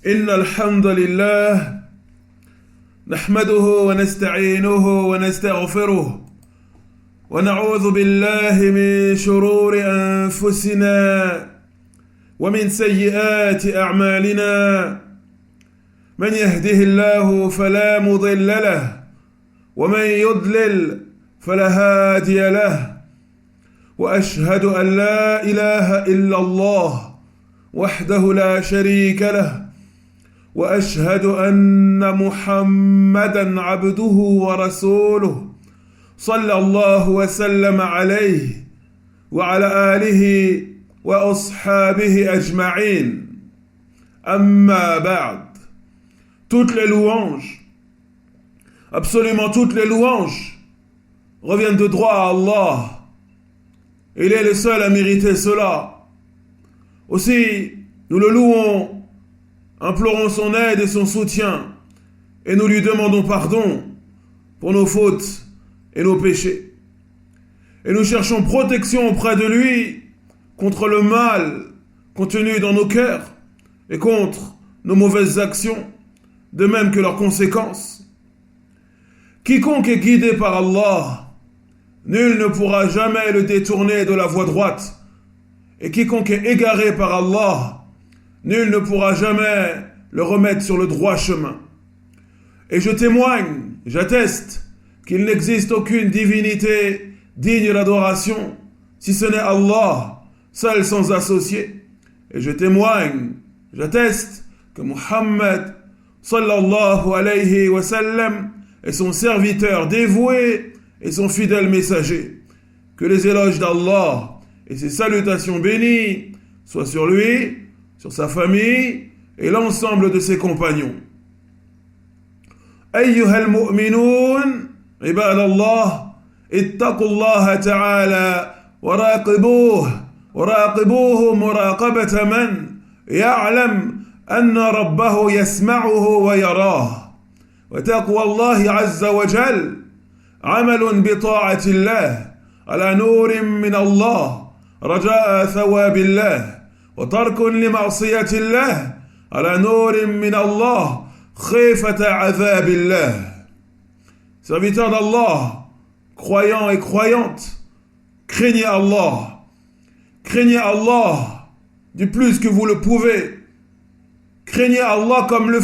إن الحمد لله نحمده ونستعينه ونستغفره ونعوذ بالله من شرور أنفسنا ومن سيئات أعمالنا من يهده الله فلا مضل له ومن يضلل فلا هادي له وأشهد أن لا إله إلا الله وحده لا شريك له وأشهد أن محمدا عبده ورسوله صلى الله وسلم عليه وعلى آله وأصحابه أجمعين. أما بعد. Toutes les louanges, absolument toutes les louanges, reviennent de droit à Allah. Il est le seul à mériter cela. Aussi, nous le louons, implorons son aide et son soutien, et nous lui demandons pardon pour nos fautes et nos péchés. Et nous cherchons protection auprès de lui contre le mal contenu dans nos cœurs et contre nos mauvaises actions, de même que leurs conséquences. Quiconque est guidé par Allah, nul ne pourra jamais le détourner de la voie droite. Et quiconque est égaré par Allah, nul ne pourra jamais le remettre sur le droit chemin. Et je témoigne, j'atteste, qu'il n'existe aucune divinité digne d'adoration, si ce n'est Allah, seul sans associé. Et je témoigne, j'atteste, que Muhammad, sallallahu alayhi wa sallam, est son serviteur dévoué et son fidèle messager. Que les éloges d'Allah et ses salutations bénies soient sur lui, sur sa famille et l'ensemble de ses compagnons. أيها المؤمنون عباد الله اتقوا الله تعالى وراقبوه مراقبة من يعلم أن ربه يسمعه ويراه. وتقوى الله عز وجل عمل بطاعة الله على نور من الله رجاء ثواب الله، وترك لمعصية الله على نور من الله خيفة عذاب الله. Serviteurs d'Allah, croyants et croyantes, craignez Allah. Craignez Allah du plus que vous le pouvez. Craignez Allah comme le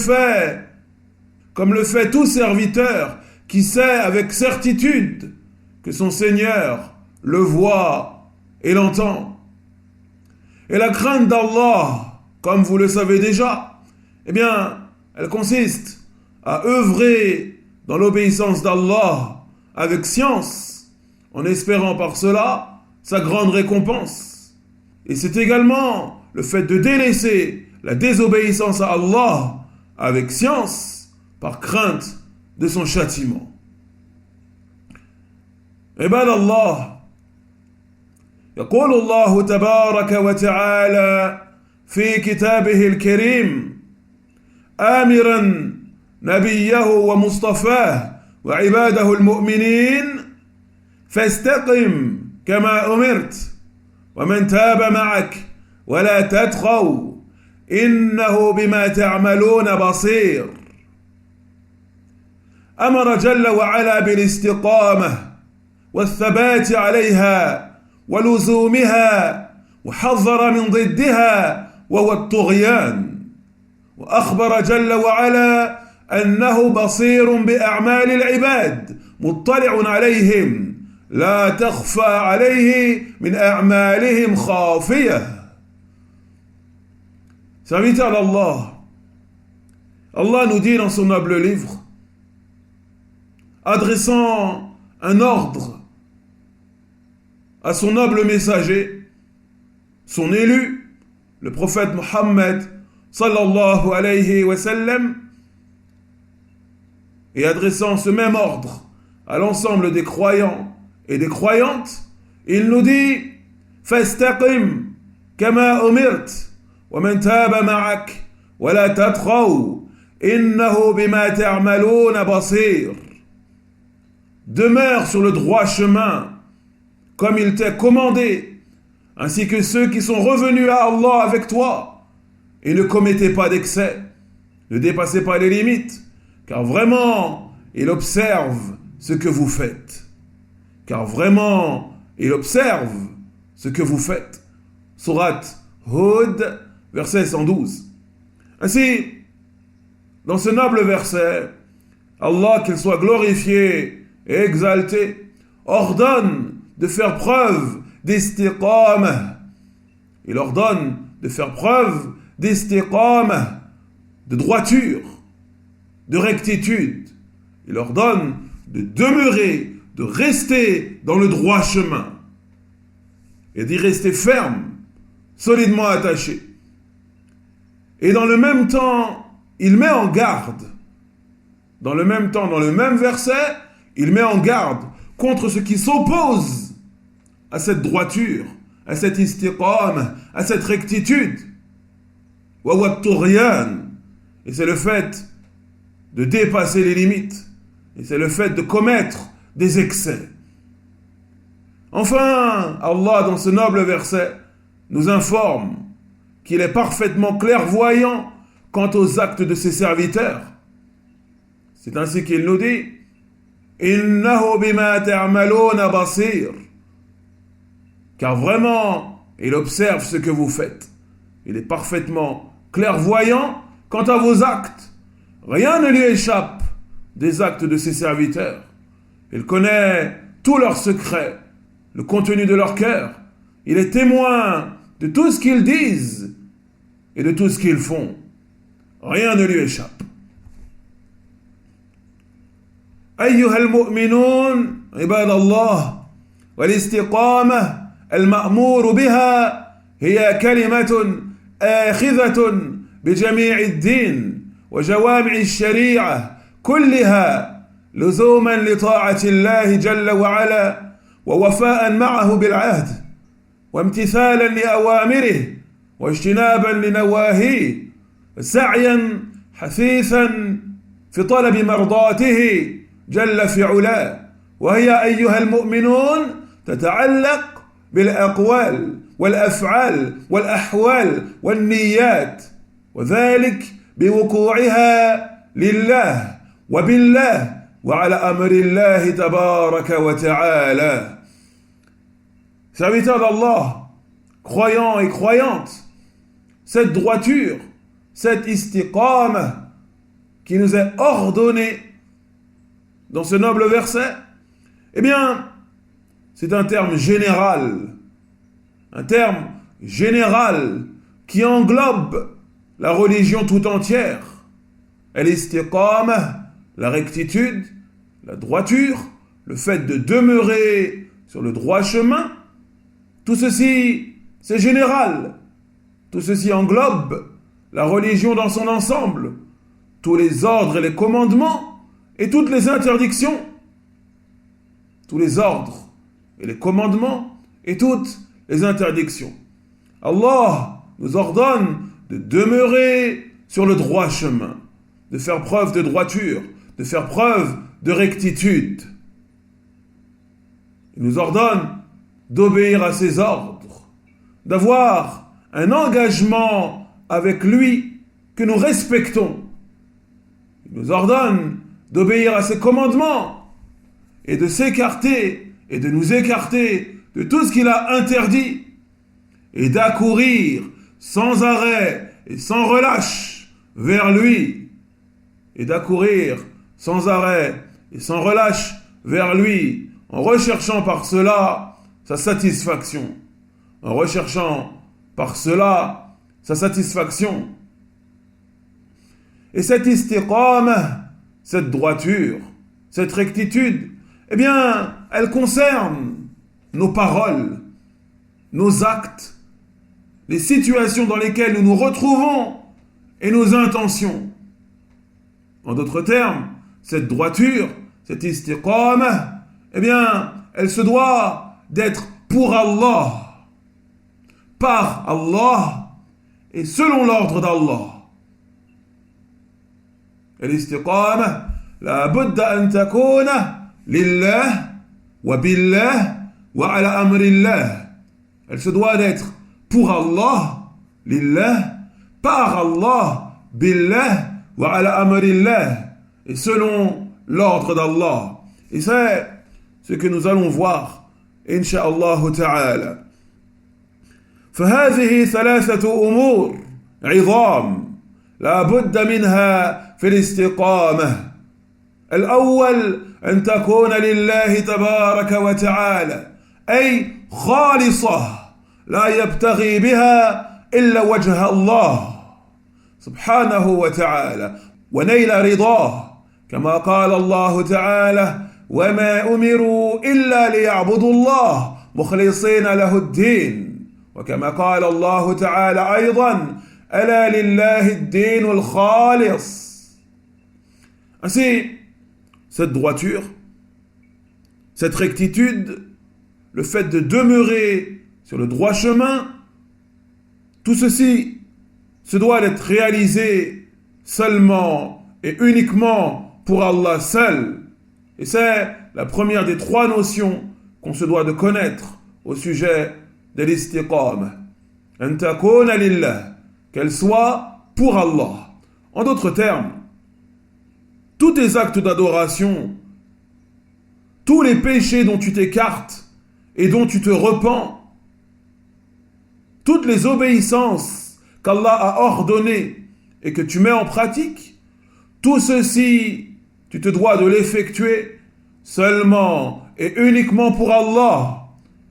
fait tout serviteur qui sait avec certitude que son Seigneur le voit et l'entend. Et la crainte d'Allah, comme vous le savez déjà, elle consiste à œuvrer dans l'obéissance d'Allah avec science, en espérant par cela sa grande récompense. Et c'est également le fait de délaisser la désobéissance à Allah avec science, par crainte de son châtiment. عباد الله، يقول الله تبارك وتعالى في كتابه الكريم آمرا نبيه ومصطفاه وعباده المؤمنين فاستقم كما أمرت ومن تاب معك ولا تطغوا إنه بما تعملون بصير. أمر جل وعلا بالاستقامة والثبات عليها ولزومها، وحذر من ضدها وهو الطغيان. وأخبر جل وعلا أنه بصير بأعمال العباد مطلع عليهم لا تخفى عليه من أعمالهم خافية. Serviteur d'Allah, Allah nous dit dans son noble livre, adressant un ordre à son noble messager, son élu, le prophète Muhammad sallallahu alayhi wa sallam, et adressant ce même ordre à l'ensemble des croyants et des croyantes, il nous dit fastaqim kama umirt wa man taba ma'ak wa la tatghaw innahu bima ta'maluna basir. Demeure sur le droit chemin comme il t'est commandé, ainsi que ceux qui sont revenus à Allah avec toi, et ne commettez pas d'excès, Ne dépassez pas les limites, car vraiment, il observe ce que vous faites. Car vraiment, il observe ce que vous faites. Sourate Hud, verset 112. Ainsi, dans ce noble verset, Allah, qu'il soit glorifié et exalté, ordonne de faire preuve d'istiqamah. Il ordonne de faire preuve d'istiqamah, de droiture, de rectitude. Il ordonne de demeurer, de rester dans le droit chemin et d'y rester ferme, solidement attaché. Et dans le même temps, il met en garde. Dans le même temps, dans le même verset, il met en garde contre ce qui s'oppose à cette droiture, à cette istiqam, à cette rectitude. Et c'est le fait de dépasser les limites. Et c'est le fait de commettre des excès. Enfin, Allah, dans ce noble verset, nous informe qu'il est parfaitement clairvoyant quant aux actes de ses serviteurs. C'est ainsi qu'il nous dit « Innahu bima ta'maluna basir » car vraiment, il observe ce que vous faites. Il est parfaitement clairvoyant quant à vos actes. Rien ne lui échappe des actes de ses serviteurs. Il connaît tous leurs secrets, le contenu de leur cœur. Il est témoin de tout ce qu'ils disent et de tout ce qu'ils font. Rien ne lui échappe. أيها المؤمنون عباد الله والاستقامة المأمور بها هي كلمة آخذة بجميع الدين وجوامع الشريعة كلها لزوما لطاعة الله جل وعلا ووفاء معه بالعهد وامتثالا لأوامره واجتنابا لنواهيه سعيا حثيثا في طلب مرضاته جل في علاه وهي أيها المؤمنون تتعلق بالأقوال والأفعال والأحوال والنيات وذلك بوقوعها لله وبالله وعلى أمر الله تبارك وتعالى. Serviteurs d'Allah, croyants et croyantes, cette droiture, cette istiqama qui nous est ordonnée dans ce noble verset, eh bien, c'est un terme général qui englobe la religion tout entière. Al-istiqama, la rectitude, la droiture, le fait de demeurer sur le droit chemin, tout ceci, c'est général. Tout ceci englobe la religion dans son ensemble, tous les ordres et les commandements et toutes les interdictions. Tous les ordres et les commandements et toutes les interdictions. Allah nous ordonne de demeurer sur le droit chemin, de faire preuve de droiture, de faire preuve de rectitude. Il nous ordonne d'obéir à ses ordres, d'avoir un engagement avec lui que nous respectons. Il nous ordonne d'obéir à ses commandements et de s'écarter et de nous écarter de tout ce qu'il a interdit et d'accourir sans arrêt et sans relâche vers lui et d'accourir sans arrêt et sans relâche vers lui en recherchant par cela sa satisfaction, en recherchant par cela sa satisfaction. Et cette istiqama, cette droiture, cette rectitude, eh bien, elle concerne nos paroles, nos actes, les situations dans lesquelles nous nous retrouvons et nos intentions. En d'autres termes, cette droiture, cette istiqama, eh bien, elle se doit d'être pour Allah, par Allah et selon l'ordre d'Allah. L'istiqama, la budda an takuna lillah wa billah wa ala amrillah. Elle se doit d'être pour Allah, lillah, par Allah, billah wa ala amrillah, et selon l'ordre d'Allah. Et c'est ce que nous allons voir, Inch'Allah ta'ala. فهذه ثلاثة أمور عظام لا بد منها في الاستقامة. الأول أن تكون لله تبارك وتعالى، أي خالصة لا يبتغي بها إلا وجه الله سبحانه وتعالى ونيل رضاه، كما قال الله تعالى: وما أمروا إلا ليعبدوا الله مخلصين له الدين. وكما قال الله تعالى أيضا: ألا لله الدين الخالص. Ainsi, cette droiture, cette rectitude, le fait de demeurer sur le droit chemin, tout ceci se doit d'être réalisé seulement et uniquement pour Allah seul. Et c'est la première des trois notions qu'on se doit de connaître au sujet de l'istiqama. An takuna lillah, qu'elle soit pour Allah. En d'autres termes, tous tes actes d'adoration, tous les péchés dont tu t'écartes et dont tu te repens, toutes les obéissances qu'Allah a ordonnées et que tu mets en pratique, tout ceci, tu te dois de l'effectuer seulement et uniquement pour Allah,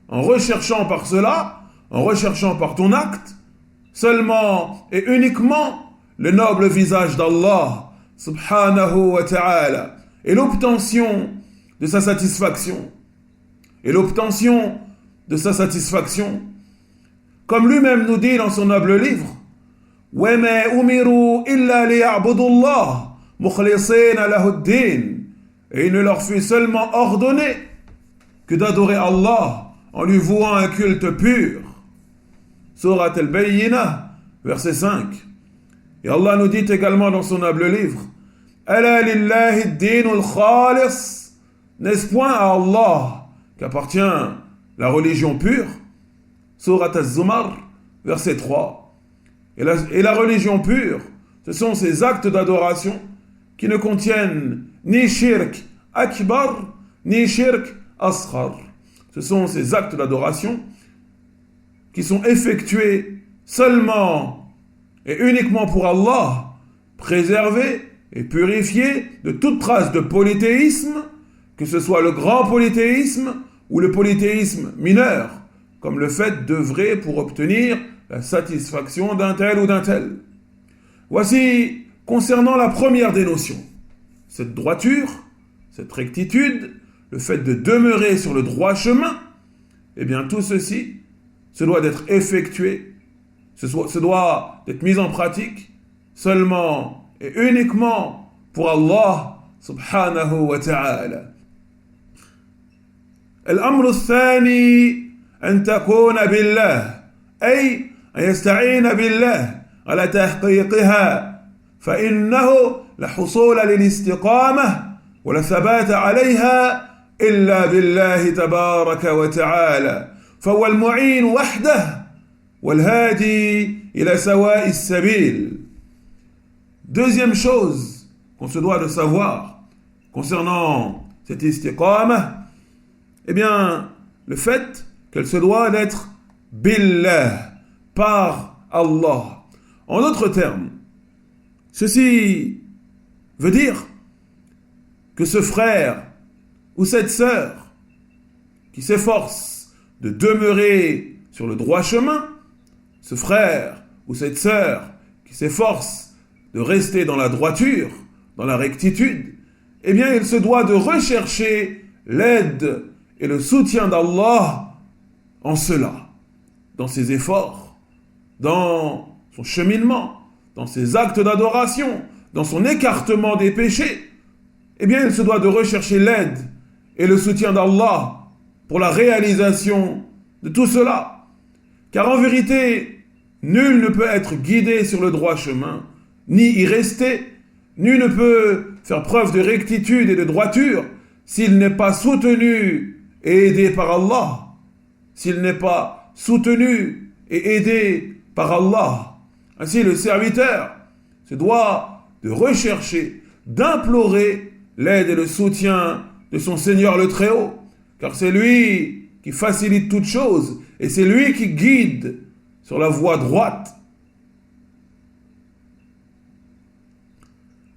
en recherchant par cela, en recherchant par ton acte, seulement et uniquement le noble visage d'Allah, subhanahu wa ta'ala, et l'obtention de sa satisfaction. Et l'obtention de sa satisfaction, comme lui-même nous dit dans son noble livre: وَمَا أُمِرُوا إِلَّا لِيَعْبُدُوا اللَّهَ مُخْلِصِينَ لَهُ الدِّينَ. Et il ne leur fut seulement ordonné que d'adorer Allah en lui vouant un culte pur. Surat al-Bayyinah, verset 5. Et Allah nous dit également dans son noble livre: Ala lillahi ad-dinul khalis. N'est-ce point à Allah qu'appartient la religion pure? Surat az-Zumar, verset 3. Et la religion pure, ce sont ces actes d'adoration qui ne contiennent ni shirk akbar, ni shirk asghar. Ce sont ces actes d'adoration qui sont effectués seulement et uniquement pour Allah, préservés et purifiés de toute trace de polythéisme, que ce soit le grand polythéisme ou le polythéisme mineur, comme le fait d'œuvrer pour obtenir la satisfaction d'un tel ou d'un tel. Voici concernant la première des notions, cette droiture, cette rectitude, le fait de demeurer sur le droit chemin, eh bien tout ceci se doit d'être effectué, se doit d'être mis en pratique seulement et uniquement pour Allah subhanahu wa ta'ala. الأمر الثاني أن تكون بالله، أي أن يستعين بالله على تحقيقها، فإنه لا حصول للاستقامة ولا ثبات عليها إلا بالله تبارك وتعالى، فهو المعين وحده والهادي إلى سواء السبيل. Deuxième chose qu'on se doit de savoir concernant cette istiqama, eh bien, le fait qu'elle se doit d'être billah, par Allah. En d'autres termes, ceci veut dire que ce frère ou cette sœur qui s'efforce de demeurer sur le droit chemin, ce frère ou cette sœur qui s'efforce de rester dans la droiture, dans la rectitude, eh bien, il se doit de rechercher l'aide et le soutien d'Allah en cela, dans ses efforts, dans son cheminement, dans ses actes d'adoration, dans son écartement des péchés. Eh bien, il se doit de rechercher l'aide et le soutien d'Allah pour la réalisation de tout cela. Car en vérité, nul ne peut être guidé sur le droit chemin, ni y rester. Nul ne peut faire preuve de rectitude et de droiture s'il n'est pas soutenu et aidé par Allah, s'il n'est pas soutenu et aidé par Allah. Ainsi, le serviteur se doit de rechercher, d'implorer l'aide et le soutien de son Seigneur le Très-Haut, car c'est lui qui facilite toutes choses et c'est lui qui guide sur la voie droite.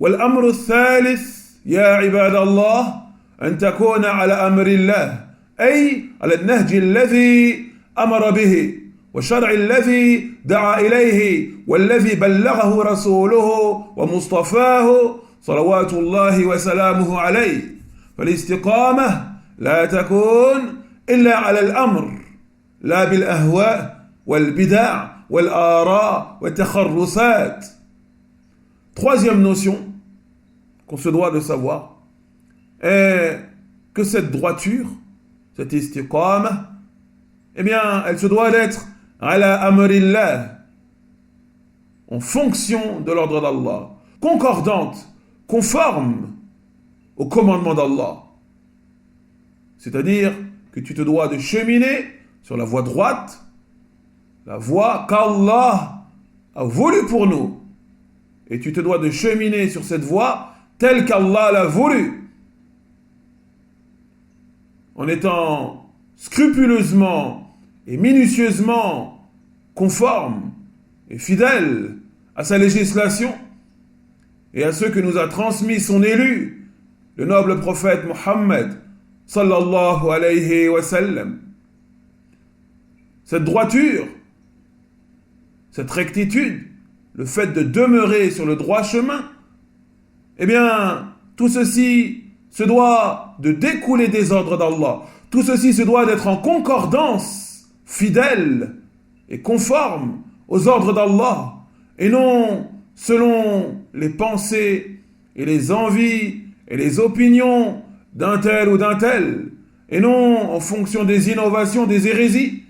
والأمر الثالث يا عباد الله أن تكون على أمر الله أي على النهج الذي أمر به والشرع الذي دعا إليه والذي بلغه رسوله ومصطفاه صلوات الله وسلامه عليه. فالاستقامة لا تكون إلا على الأمر لا بالأهواء والبدع والآراء والتخرصات. Troisième notion qu'on se doit de savoir est que cette droiture, cette istiqama, eh bien, elle se doit d'être ala amrillah, en fonction de l'ordre d'Allah, concordante, conforme au commandement d'Allah. C'est-à-dire que tu te dois de cheminer sur la voie droite, la voie qu'Allah a voulu pour nous. Et tu te dois de cheminer sur cette voie telle qu'Allah l'a voulu, en étant scrupuleusement et minutieusement conforme et fidèle à sa législation et à ce que nous a transmis son élu, le noble prophète Mohammed sallallahu alayhi wa sallam. Cette droiture, cette rectitude, le fait de demeurer sur le droit chemin, eh bien, tout ceci se doit de découler des ordres d'Allah. Tout ceci se doit d'être en concordance, fidèle et conforme aux ordres d'Allah, et non selon les pensées et les envies et les opinions d'un tel ou d'un tel, et non en fonction des innovations, des hérésies,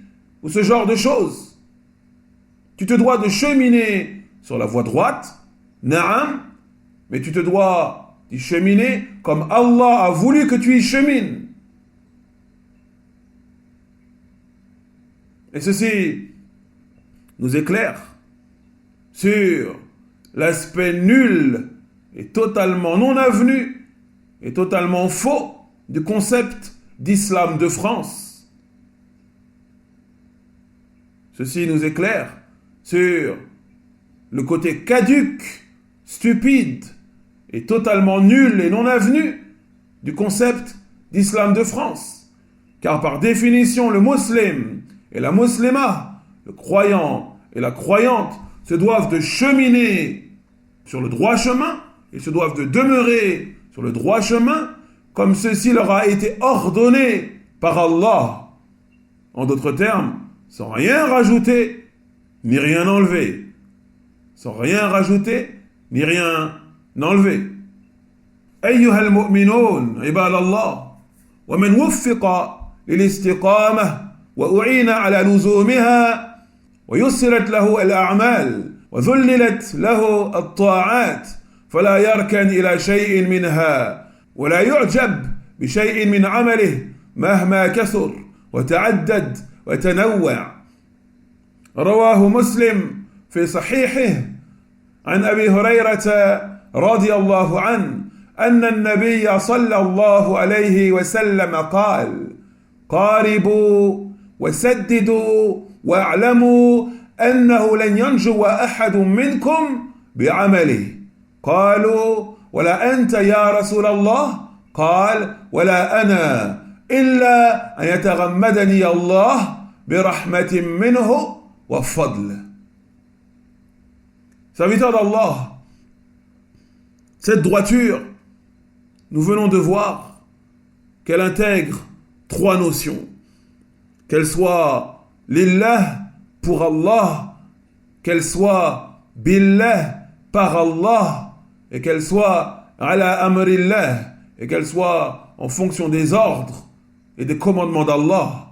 ou ce genre de choses. Tu te dois de cheminer sur la voie droite, na'am, mais tu te dois d'y cheminer comme Allah a voulu que tu y chemines. Et ceci nous éclaire sur l'aspect nul et totalement non avenu et totalement faux du concept d'islam de France. Ceci nous éclaire sur le côté caduc, stupide et totalement nul et non avenu du concept d'islam de France. Car par définition, le musulman et la musulmane, le croyant et la croyante, se doivent de cheminer sur le droit chemin, ils se doivent de demeurer sur le droit chemin, comme ceci leur a été ordonné par Allah. En d'autres termes, sans rien rajouter, ni rien enlever. Sans rien rajouter, ni rien enlever. أيها المؤمنون عباد الله ومن وفق للاستقامة وأعين على لزومها ويسرت له الأعمال وذللت له الطاعات فلا يركن إلى شيء منها ولا يعجب بشيء من عمله مهما كثر وتعدد وتنوع. رواه مسلم في صحيحه عن أبي هريرة رضي الله عنه أن النبي صلى الله عليه وسلم قال: قاربوا وسددوا واعلموا أنه لن ينجو أحد منكم بعمله. قالوا: ولا أنت يا رسول الله؟ قال: ولا أنا إلا أن يتغمدني الله برحمة منه وفضل. Serviteur d'Allah, cette droiture, nous venons de voir qu'elle intègre trois notions. Qu'elle soit lillah, pour Allah, qu'elle soit billah, par Allah, et qu'elle soit ala amrillah, et qu'elle soit en fonction des ordres et des commandements d'Allah.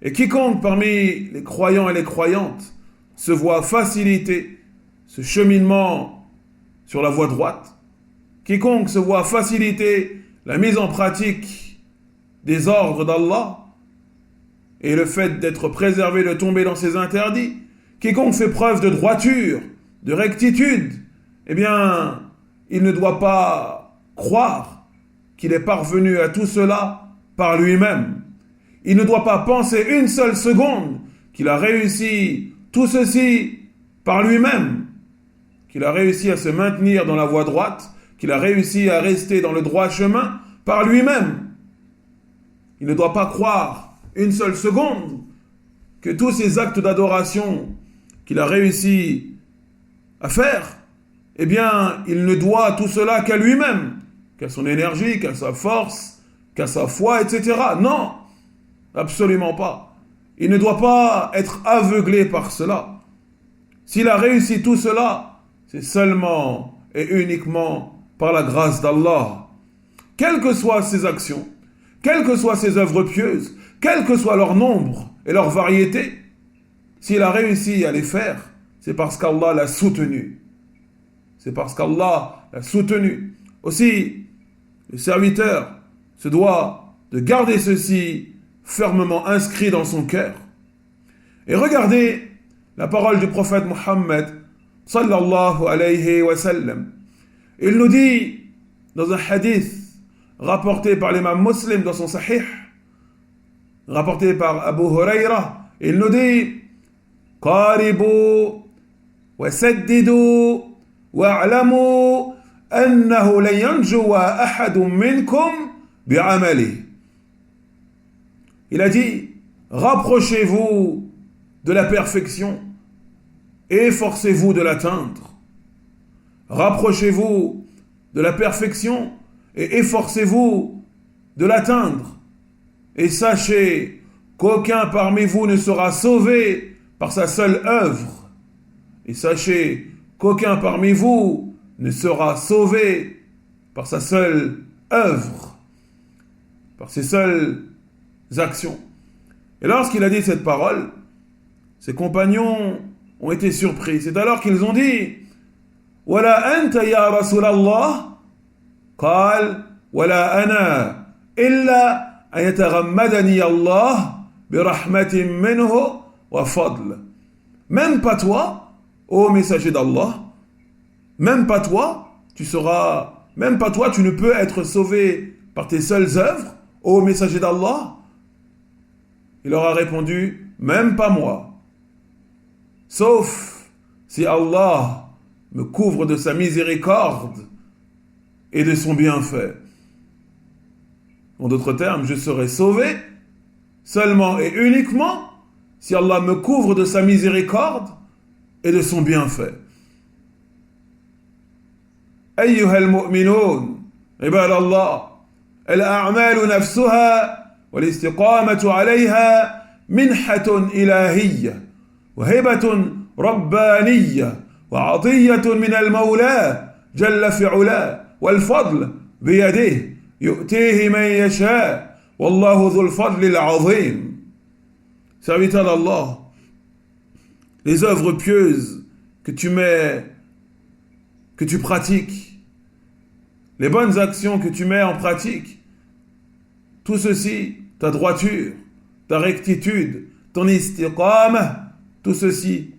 Et quiconque parmi les croyants et les croyantes se voit faciliter ce cheminement sur la voie droite, quiconque se voit faciliter la mise en pratique des ordres d'Allah et le fait d'être préservé de tomber dans ses interdits, quiconque fait preuve de droiture, de rectitude eh bien, il ne doit pas croire qu'il est parvenu à tout cela par lui-même. Il ne doit pas penser une seule seconde qu'il a réussi tout ceci par lui-même, qu'il a réussi à se maintenir dans la voie droite, qu'il a réussi à rester dans le droit chemin par lui-même. Il ne doit pas croire une seule seconde que tous ces actes d'adoration qu'il a réussi à faire, eh bien, il ne doit tout cela qu'à lui-même, qu'à son énergie, qu'à sa force, qu'à sa foi, etc. Non, absolument pas. Il ne doit pas être aveuglé par cela. S'il a réussi tout cela, c'est seulement et uniquement par la grâce d'Allah. Quelles que soient ses actions, quelles que soient ses œuvres pieuses, quel que soit leur nombre et leur variété, s'il a réussi à les faire, c'est parce qu'Allah l'a soutenu. C'est parce qu'Allah l'a soutenu. Aussi, le serviteur se doit de garder ceci fermement inscrit dans son cœur. Et regardez la parole du prophète Mohammed sallallahu alayhi wa sallam. Il nous dit dans un hadith rapporté par l'imam Muslim dans son sahih, rapporté par Abu Huraira, il nous dit قاربوا وسددوا واعلموا أنه لن ينجو أحد منكم بعمله. Il a dit, rapprochez-vous de la perfection et efforcez-vous de l'atteindre. Rapprochez-vous de la perfection et efforcez-vous de l'atteindre. Et sachez qu'aucun parmi vous ne sera sauvé par sa seule œuvre. Et sachez qu'aucun parmi vous ne sera sauvé par sa seule œuvre, par ses seules actions. Et lorsqu'il a dit cette parole, ses compagnons ont été surpris. C'est alors qu'ils ont dit Wala anta ya Rasulallah, qal wala ana illa an yataghammadani Allah bi rahmatin minhu wa fadl. Même pas toi, ô messager d'Allah, même pas toi, tu ne peux être sauvé par tes seules œuvres, ô messager d'Allah. Il leur a répondu, même pas moi, sauf si Allah me couvre de sa miséricorde et de son bienfait. En d'autres termes, je serai sauvé seulement et uniquement si Allah me couvre de sa miséricorde et de son bienfait. أيها المؤمنون عباد الله الأعمال نفسها والاستقامة عليها منحة إلهية وهبة ربانية وعطية من المولى جل في علاه والفضل بيده يؤتيه من يشاء والله ذو الفضل العظيم. Serviteur d'Allah, les œuvres pieuses que tu pratiques, les bonnes actions que tu mets en pratique, tout ceci, ta droiture, ta rectitude, ton istiqama, tout ceci,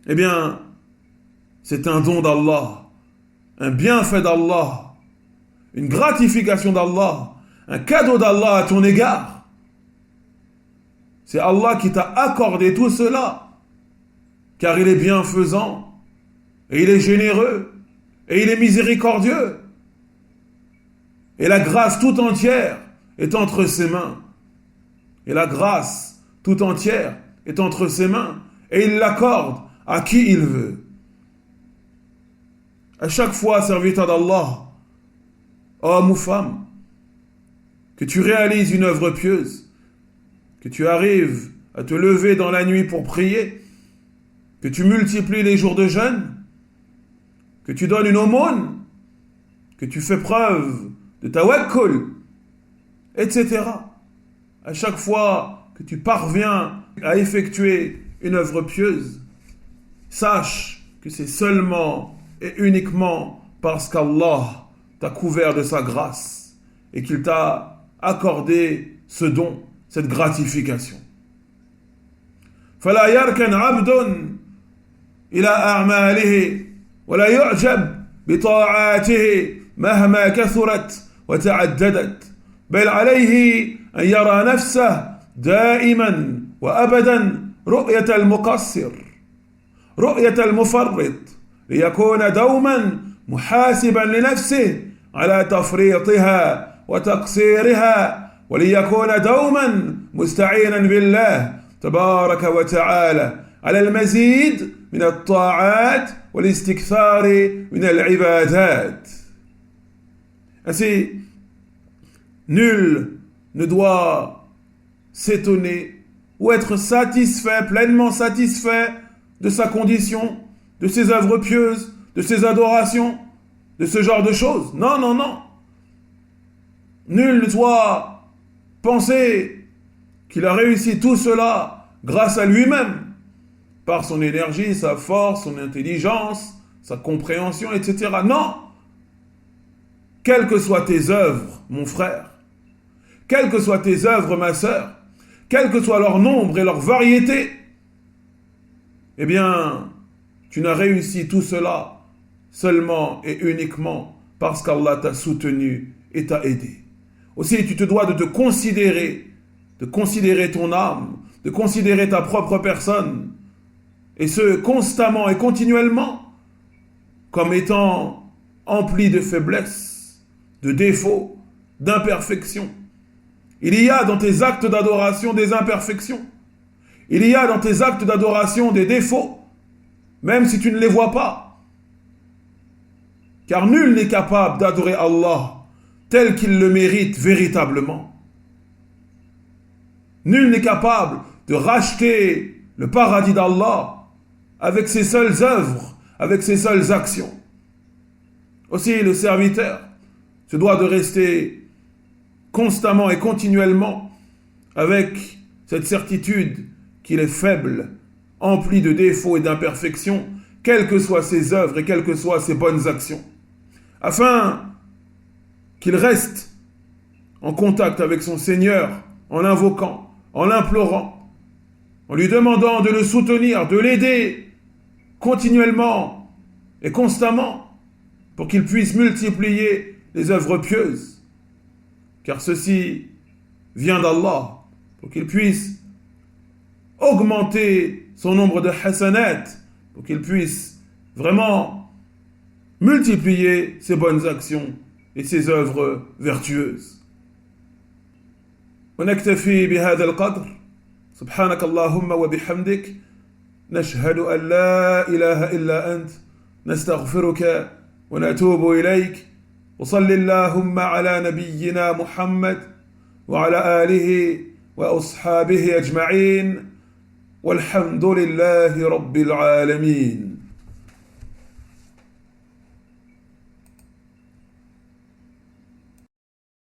eh bien, c'est un don d'Allah, un bienfait d'Allah, une gratification d'Allah, un cadeau d'Allah à ton égard. C'est Allah qui t'a accordé tout cela, car il est bienfaisant, et il est généreux, et il est miséricordieux. Et la grâce tout entière est entre ses mains. Et la grâce tout entière est entre ses mains, et il l'accorde à qui il veut. À chaque fois, serviteur d'Allah, homme ou femme, que tu réalises une œuvre pieuse, que tu arrives à te lever dans la nuit pour prier, que tu multiplies les jours de jeûne, que tu donnes une aumône, que tu fais preuve de tawakkul, etc. À chaque fois que tu parviens à effectuer une œuvre pieuse, sache que c'est seulement et uniquement parce qu'Allah t'a couvert de sa grâce et qu'il t'a accordé ce don, cette gratification. فلا يركن عبد إلى أعماله ولا يعجب بطاعاته مهما كثرت وتعددت، بل عليه أن يرى نفسه دائما وأبدا رؤية المقصر، رؤية المفرط، ليكون دوما محاسبا لنفسه على تفريطها وتقصيرها، وليكون دوما مستعينا بالله تبارك وتعالى على المزيد من الطاعات والاستكثار من العبادات. Ainsi, nul ne doit s'étonner ou être satisfait, pleinement satisfait de sa condition, de ses œuvres pieuses, de ses adorations, de ce genre de choses. Non, non, non. Nul ne doit penser qu'il a réussi tout cela grâce à lui-même, par son énergie, sa force, son intelligence, sa compréhension, etc. Non. Quelles que soient tes œuvres, mon frère, quelles que soient tes œuvres, ma sœur, quel que soit leur nombre et leur variété, eh bien, tu n'as réussi tout cela seulement et uniquement parce qu'Allah t'a soutenu et t'a aidé. Aussi, tu te dois de considérer ton âme, de considérer ta propre personne, et ce, constamment et continuellement, comme étant empli de faiblesses, de défauts, d'imperfections. Il y a dans tes actes d'adoration des imperfections. Il y a dans tes actes d'adoration des défauts, même si tu ne les vois pas. Car nul n'est capable d'adorer Allah tel qu'il le mérite véritablement. Nul n'est capable de racheter le paradis d'Allah avec ses seules œuvres, avec ses seules actions. Aussi, le serviteur se doit de rester constamment et continuellement avec cette certitude qu'il est faible, empli de défauts et d'imperfections, quelles que soient ses œuvres et quelles que soient ses bonnes actions, afin qu'il reste en contact avec son Seigneur, en l'invoquant, en l'implorant, en lui demandant de le soutenir, de l'aider continuellement et constamment pour qu'il puisse multiplier les œuvres pieuses, car ceci vient d'Allah, pour qu'il puisse augmenter son nombre de hasanat, pour qu'il puisse vraiment multiplier ses bonnes actions et ses œuvres vertueuses. ونكتفي بهذا القدر. سبحانك اللهم وبحمدك، نشهد أن لا إله إلا أنت، نستغفرك ونتوب إليك. وصل اللهم على نبينا محمد وعلى آله وأصحابه أجمعين، والحمد لله رب العالمين.